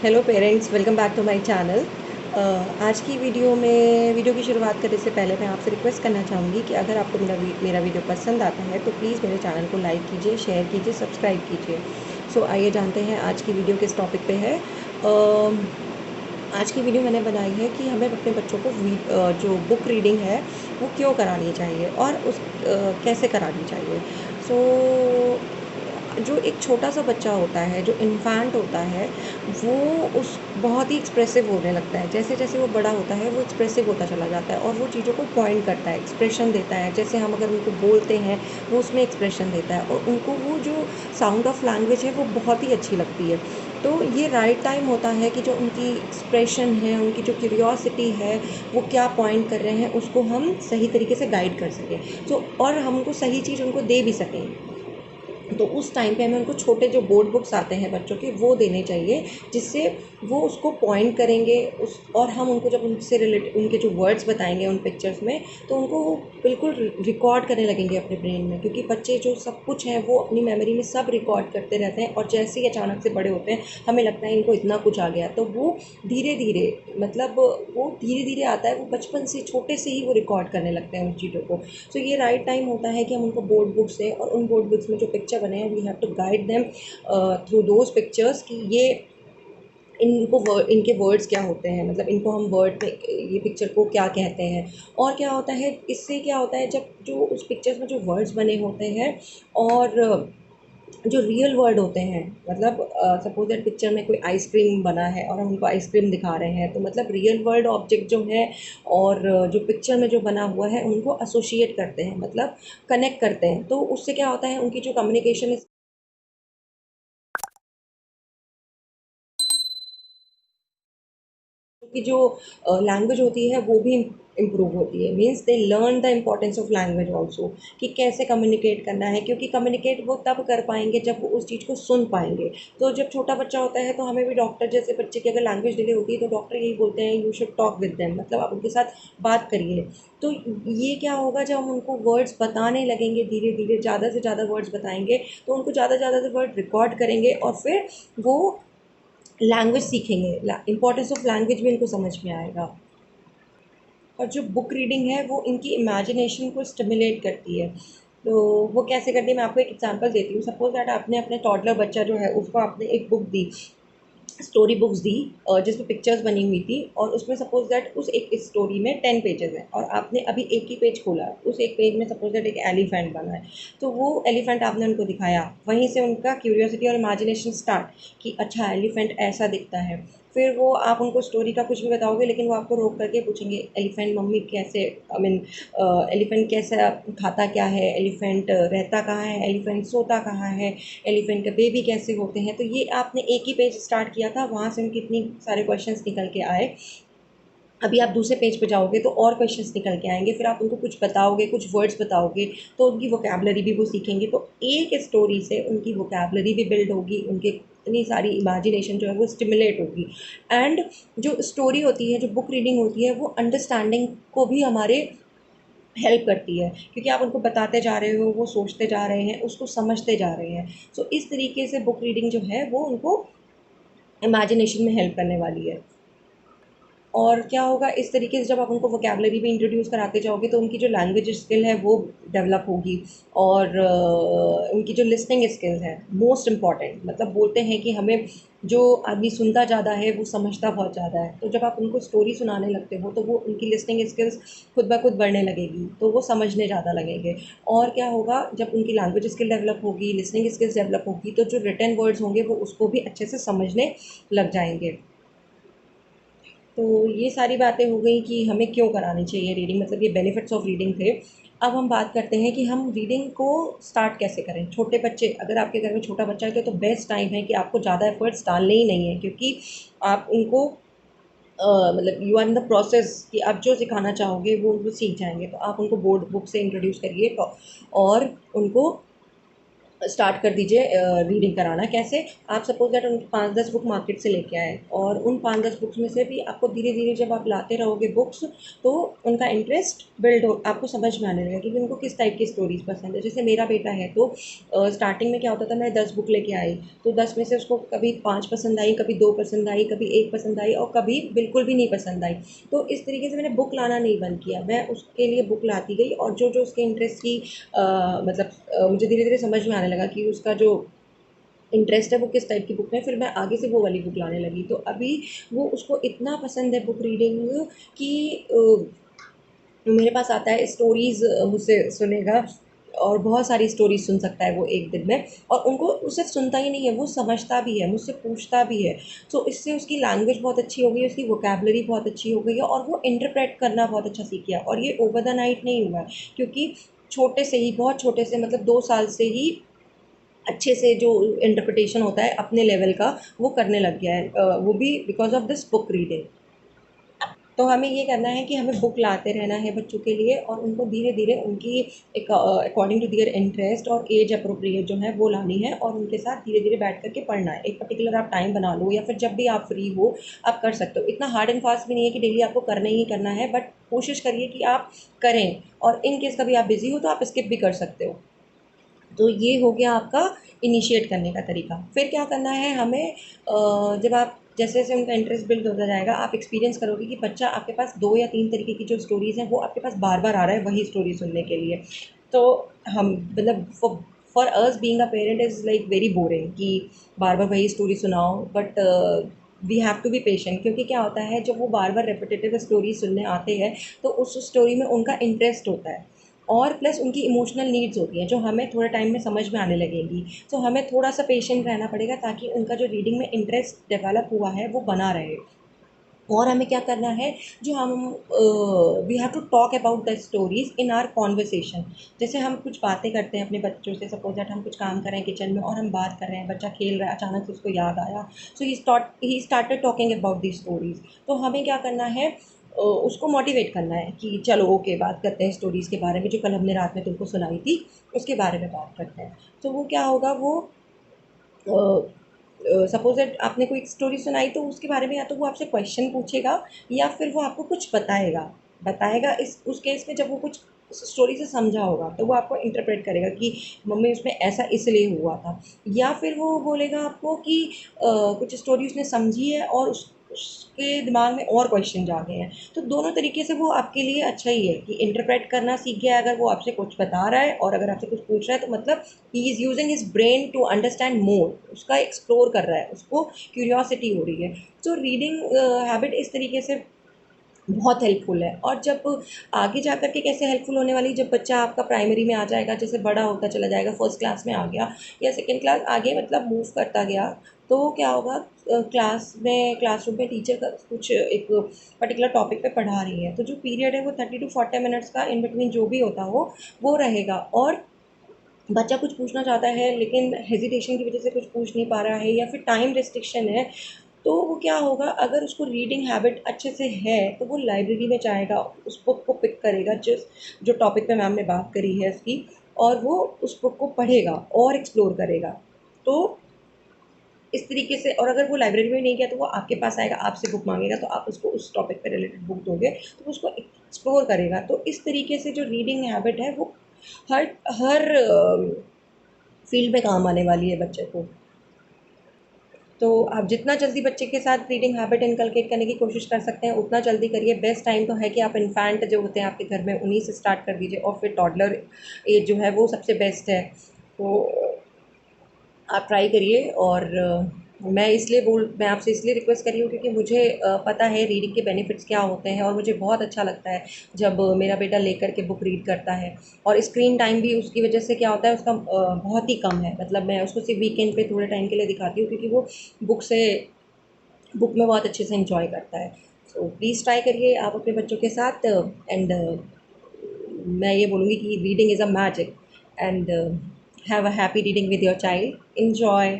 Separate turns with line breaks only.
Hello parents, welcome back to my channel. आज की video की शुरुआत करने से पहले मैं आपसे रिक्वेस्ट करना चाहूँगी कि अगर आपको मेरा वीडियो पसंद आता है तो प्लीज़ मेरे चैनल को लाइक कीजिए, शेयर कीजिए, सब्सक्राइब कीजिए। आइए जानते हैं आज की वीडियो किस टॉपिक पे है। आज की वीडियो मैंने बनाई है कि हमें अपने बच्चों को जो बुक रीडिंग है वो क्यों करानी चाहिए और कैसे करानी चाहिए। सो जो एक छोटा सा बच्चा होता है, जो इन्फेंट होता है, वो उस बहुत ही एक्सप्रेसिव होने लगता है। जैसे जैसे वो बड़ा होता है वो एक्सप्रेसिव होता चला जाता है और वो चीज़ों को पॉइंट करता है, एक्सप्रेशन देता है। जैसे हम अगर उनको बोलते हैं वो उसमें एक्सप्रेशन देता है और उनको वो जो साउंड ऑफ लैंग्वेज है वो बहुत ही अच्छी लगती है। तो ये राइट टाइम होता है कि जो उनकी एक्सप्रेशन है, उनकी जो क्यूरियोसिटी है, वो क्या पॉइंट कर रहे हैं, उसको हम सही तरीके से गाइड कर सकें। और हम उनको सही चीज़ उनको दे भी सकें। तो उस टाइम पे हमें उनको छोटे जो बोर्ड बुक्स आते हैं बच्चों के, वो देने चाहिए, जिससे वो उसको पॉइंट करेंगे और हम उनको जब उनसे उनके जो वर्ड्स बताएंगे उन पिक्चर्स में, तो उनको वो बिल्कुल रिकॉर्ड करने लगेंगे अपने ब्रेन में। क्योंकि बच्चे जो सब कुछ हैं वो अपनी मेमोरी में सब रिकॉर्ड करते रहते हैं और जैसे ही अचानक से बड़े होते हैं हमें लगता है इनको इतना कुछ आ गया, तो वो धीरे धीरे आता है। वो बचपन से छोटे से ही वो रिकॉर्ड करने लगते हैं उन चीज़ों को। ये राइट टाइम होता है कि हम उनको बोर्ड बुक्स दें और उन बोर्ड बुक्स में जो पिक्चर बने हैं we have to guide them through those pictures कि ये इनके वर्ड्स क्या होते हैं, मतलब इनको हम वर्ड में ये पिक्चर को क्या कहते हैं। और क्या होता है, इससे क्या होता है, जब जो उस पिक्चर्स में जो वर्ड्स बने होते हैं और जो रियल वर्ड होते हैं, मतलब सपोज दैट पिक्चर में कोई आइसक्रीम बना है और हम उनको आइसक्रीम दिखा रहे हैं, तो मतलब रियल वर्ल्ड ऑब्जेक्ट जो है और जो पिक्चर में जो बना हुआ है उनको एसोसिएट करते हैं, मतलब कनेक्ट करते हैं। तो उससे क्या होता है, उनकी जो कम्युनिकेशन की जो लैंग्वेज होती है वो भी इम्प्रूव होती है। Means they learn the importance of language also, कि कैसे कम्युनिकेट करना है। क्योंकि कम्युनिकेट वो तब कर पाएंगे जब वो उस चीज़ को सुन पाएंगे। तो जब छोटा बच्चा होता है तो हमें भी डॉक्टर जैसे बच्चे की अगर लैंग्वेज डिले होती है तो डॉक्टर यही बोलते हैं you should talk with them, मतलब आप उनके साथ बात करिए। तो ये क्या होगा, जब हम उनको वर्ड्स बताने लगेंगे, धीरे धीरे ज़्यादा से ज़्यादा वर्ड्स बताएंगे तो उनको ज़्यादा से ज़्यादा वर्ड रिकॉर्ड करेंगे और फिर वो लैंग्वेज सीखेंगे। इम्पोर्टेंस ऑफ लैंग्वेज भी इनको समझ में आएगा। और जो बुक रीडिंग है वो इनकी इमेजिनेशन को स्टिमुलेट करती है। तो वो कैसे करती है, मैं आपको एक एग्जांपल देती हूँ। सपोज दैट आपने अपने टॉडलर बच्चा जो है उसको आपने एक बुक दी, स्टोरी बुक्स दी, जिसमें पिक्चर्स बनी हुई थी और उसमें सपोज दैट उस एक स्टोरी में 10 पेजेस हैं और आपने अभी एक ही पेज खोला। उस एक पेज में सपोज दैट एक एलिफेंट बना है, तो वो एलिफेंट आपने उनको दिखाया। वहीं से उनका क्यूरियोसिटी और इमेजिनेशन स्टार्ट कि अच्छा एलिफेंट ऐसा दिखता है। फिर वो आप उनको स्टोरी का कुछ भी बताओगे लेकिन वो आपको रोक करके पूछेंगे एलिफेंट मम्मी कैसे, आई मीन एलिफेंट कैसा खाता, क्या है एलिफेंट, रहता कहाँ है एलिफेंट, सोता कहाँ है एलिफेंट, के बेबी कैसे होते हैं। तो ये आपने एक ही पेज स्टार्ट किया था, वहाँ से उनके इतनी सारे क्वेश्चंस निकल के आए। अभी आप दूसरे पेज पे जाओगे तो और क्वेश्चंस निकल के आएंगे। फिर आप उनको कुछ बताओगे, कुछ वर्ड्स बताओगे, तो उनकी वोकैबलरी भी वो सीखेंगे। तो एक स्टोरी से उनकी वोकैबलरी भी बिल्ड होगी, उनके इतनी सारी इमेजिनेशन जो है वो स्टिमुलेट होगी। एंड जो स्टोरी होती है, जो बुक रीडिंग होती है, वो अंडरस्टैंडिंग को भी हमारे हेल्प करती है। क्योंकि आप उनको बताते जा रहे हो, वो सोचते जा रहे हैं, उसको समझते जा रहे हैं। इस तरीके से बुक रीडिंग जो है वो उनको इमेजिनेशन में हेल्प करने वाली है। और क्या होगा, इस तरीके से जब आप उनको वोकैबलरी भी इंट्रोड्यूस कराते जाओगे तो उनकी जो लैंग्वेज स्किल है वो डेवलप होगी। और उनकी जो लिसनिंग स्किल्स है मोस्ट इम्पॉर्टेंट, मतलब बोलते हैं कि हमें जो आदमी सुनता ज़्यादा है वो समझता बहुत ज़्यादा है। तो जब आप उनको स्टोरी सुनाने लगते हो तो वो उनकी लिसनिंग स्किल्स खुद ब खुद बढ़ने लगेगी, तो वो समझने ज़्यादा लगेंगे। और क्या होगा, जब उनकी लैंग्वेज स्किल डेवलप होगी, लिसनिंग स्किल्स डेवलप होगी, तो जो रिटन वर्ड्स होंगे वो उसको भी अच्छे से समझने लग जाएंगे। तो ये सारी बातें हो गई कि हमें क्यों करानी चाहिए रीडिंग, मतलब ये बेनिफिट्स ऑफ रीडिंग थे। अब हम बात करते हैं कि हम रीडिंग को स्टार्ट कैसे करें। छोटे बच्चे, अगर आपके घर में छोटा बच्चा है तो बेस्ट टाइम है कि आपको ज़्यादा एफर्ट्स डालने ही नहीं है। क्योंकि आप उनको मतलब you are in the process कि आप जो सिखाना चाहोगे वो सीख जाएंगे। तो आप उनको बोर्ड बुक से इंट्रोड्यूस करिए और उनको स्टार्ट कर दीजिए रीडिंग कराना। कैसे? आप सपोज दैट उन 5-10 बुक मार्केट से लेके आए और उन 5-10 बुक्स में से भी आपको धीरे धीरे जब आप लाते रहोगे बुक्स, तो उनका इंटरेस्ट बिल्ड हो, आपको समझ में आने लगेगा कि उनको किस टाइप की स्टोरीज पसंद है। जैसे मेरा बेटा है तो स्टार्टिंग में क्या होता था, मैं 10 बुक लेके आई तो 10 में से उसको कभी 5 पसंद आई, कभी 2 पसंद आई, कभी 1 पसंद आई और कभी बिल्कुल भी नहीं पसंद आई। तो इस तरीके से मैंने बुक लाना नहीं बंद किया, मैं उसके लिए बुक लाती गई और जो जो उसके इंटरेस्ट की मतलब मुझे धीरे धीरे समझ में आने लगा कि उसका जो इंटरेस्ट है वो किस टाइप की बुक में, फिर मैं आगे से वो वाली बुक लाने लगी। तो अभी वो उसको इतना पसंद है बुक रीडिंग कि मेरे पास आता है स्टोरीज़ मुझसे सुनेगा और बहुत सारी स्टोरीज सुन सकता है वो एक दिन में। और उनको वो सिर्फ सुनता ही नहीं है, वो समझता भी है, मुझसे पूछता भी है। तो इससे उसकी लैंग्वेज बहुत अच्छी हो गई है, उसकी वोकेबलरी बहुत अच्छी हो गई है और वो इंटरप्रेट करना बहुत अच्छा सीख गया। और ये ओवर द नाइट नहीं हुआ है, क्योंकि छोटे से ही, बहुत छोटे से, मतलब 2 साल से ही अच्छे से जो इंटरप्रिटेशन होता है अपने लेवल का वो करने लग गया है, वो भी because of this book reading. तो हमें ये करना है कि हमें बुक लाते रहना है बच्चों के लिए और उनको धीरे धीरे उनकी एक अकॉर्डिंग टू दियर इंटरेस्ट और एज अप्रोप्रिएट जो है वो लानी है और उनके साथ धीरे धीरे बैठ करके पढ़ना है। एक पर्टिकुलर आप टाइम बना लो या फिर जब भी आप फ्री हो आप कर सकते हो। इतना हार्ड एंड फास्ट भी नहीं है कि डेली आपको करना ही करना है, बट कोशिश करिए कि आप करें। और इन केस कभी आप बिज़ी हो तो आप स्किप भी कर सकते हो। तो ये हो गया आपका इनिशिएट करने का तरीका। फिर क्या करना है हमें, जब आप जैसे जैसे उनका इंटरेस्ट बिल्ड होता जाएगा आप एक्सपीरियंस करोगे कि बच्चा आपके पास 2 या 3 तरीके की जो स्टोरीज़ हैं वो आपके पास बार बार आ रहा है वही स्टोरी सुनने के लिए। तो हम मतलब for us being a parent is like very boring कि बार बार वही स्टोरी सुनाओ, but we have to be patient. क्योंकि क्या होता है जब वो बार बार रेपिटेटिव स्टोरी सुनने आते हैं तो उस स्टोरी में उनका इंटरेस्ट होता है और प्लस उनकी इमोशनल नीड्स होती हैं जो हमें थोड़े टाइम में समझ में आने लगेंगी। तो हमें थोड़ा सा पेशेंट रहना पड़ेगा ताकि उनका जो रीडिंग में इंटरेस्ट डेवलप हुआ है वो बना रहे। और हमें क्या करना है, जो हम we have to talk about the stories in our conversation. जैसे हम कुछ बातें करते हैं अपने बच्चों से, सपोज दैट हम कुछ काम कर रहे हैं किचन में और हम बात कर रहे हैं, बच्चा खेल रहा है, अचानक से उसको याद आया, so he started talking about the stories. तो हमें क्या करना है, उसको मोटिवेट करना है कि चलो ओके बात करते हैं स्टोरीज़ के बारे में जो कल हमने रात में तुमको सुनाई थी, उसके बारे में बात करते हैं। तो वो क्या होगा, वो सपोज दैट आपने कोई स्टोरी सुनाई तो उसके बारे में या तो वो आपसे क्वेश्चन पूछेगा या फिर वो आपको कुछ बताएगा। बताएगा इस उस केस में जब वो कुछ स्टोरी से समझा होगा तो वो आपको इंटरप्रेट करेगा कि मम्मी उसमें ऐसा इसलिए हुआ था। या फिर वो बोलेगा आपको कि कुछ स्टोरी उसने समझी है और उसके दिमाग में और क्वेश्चन जागे हैं। तो दोनों तरीके से वो आपके लिए अच्छा ही है कि इंटरप्रेट करना सीख गया है, अगर वो आपसे कुछ बता रहा है और अगर आपसे कुछ पूछ रहा है तो मतलब ही is using his brain to understand more, उसका एक्सप्लोर कर रहा है, उसको क्यूरियोसिटी हो रही है। तो रीडिंग हैबिट इस तरीके से बहुत हेल्पफुल है। और जब आगे जा कर के कैसे हेल्पफुल होने वाली, जब बच्चा आपका प्राइमरी में आ जाएगा, जैसे बड़ा होता चला जाएगा, फर्स्ट क्लास में आ गया या सेकेंड क्लास आगे मतलब मूव करता गया, तो क्या होगा, क्लास में क्लासरूम में टीचर का कुछ एक पर्टिकुलर टॉपिक पे पढ़ा रही है तो जो पीरियड है वो 30 to 40 मिनट्स का इन बिटवीन जो भी होता हो वो रहेगा। और बच्चा कुछ पूछना चाहता है लेकिन हेजिटेशन की वजह से कुछ पूछ नहीं पा रहा है या फिर टाइम रिस्ट्रिक्शन है, तो वो क्या होगा, अगर उसको रीडिंग हैबिट अच्छे से है तो वो लाइब्रेरी में जाएगा, उस बुक को पिक करेगा जिस जो टॉपिक पे मैम ने बात करी है उसकी, और वो उस बुक को पढ़ेगा और एक्सप्लोर करेगा। तो इस तरीके से, और अगर वो लाइब्रेरी में नहीं गया तो वो आपके पास आएगा, आपसे बुक मांगेगा तो आप उसको उस टॉपिक पे रिलेटेड बुक दोगे तो वो उसको एक्सप्लोर करेगा। तो इस तरीके से जो रीडिंग हैबिट है वो हर हर फील्ड में काम आने वाली है बच्चे को। तो आप जितना जल्दी बच्चे के साथ रीडिंग हैबिट इनकलकेट करने की कोशिश कर सकते हैं उतना जल्दी करिए। बेस्ट टाइम तो है कि आप इन्फेंट जो होते हैं आपके घर में उन्हीं से स्टार्ट कर दीजिए और फिर टॉडलर एज जो है वो सबसे बेस्ट है। तो आप ट्राई करिए। और मैं आपसे इसलिए रिक्वेस्ट कर रही हूँ क्योंकि मुझे पता है रीडिंग के बेनिफिट्स क्या होते हैं और मुझे बहुत अच्छा लगता है जब मेरा बेटा लेकर के बुक रीड करता है। और स्क्रीन टाइम भी उसकी वजह से क्या होता है उसका बहुत ही कम है, मतलब मैं उसको सिर्फ वीकेंड पे थोड़े टाइम के लिए दिखाती हूँ क्योंकि वो बुक से बुक में बहुत अच्छे से इंजॉय करता है। सो प्लीज़ ट्राई करिए आप अपने बच्चों के साथ। एंड मैं ये बोलूँगी कि reading is a magic and have a happy reading with your child. Enjoy.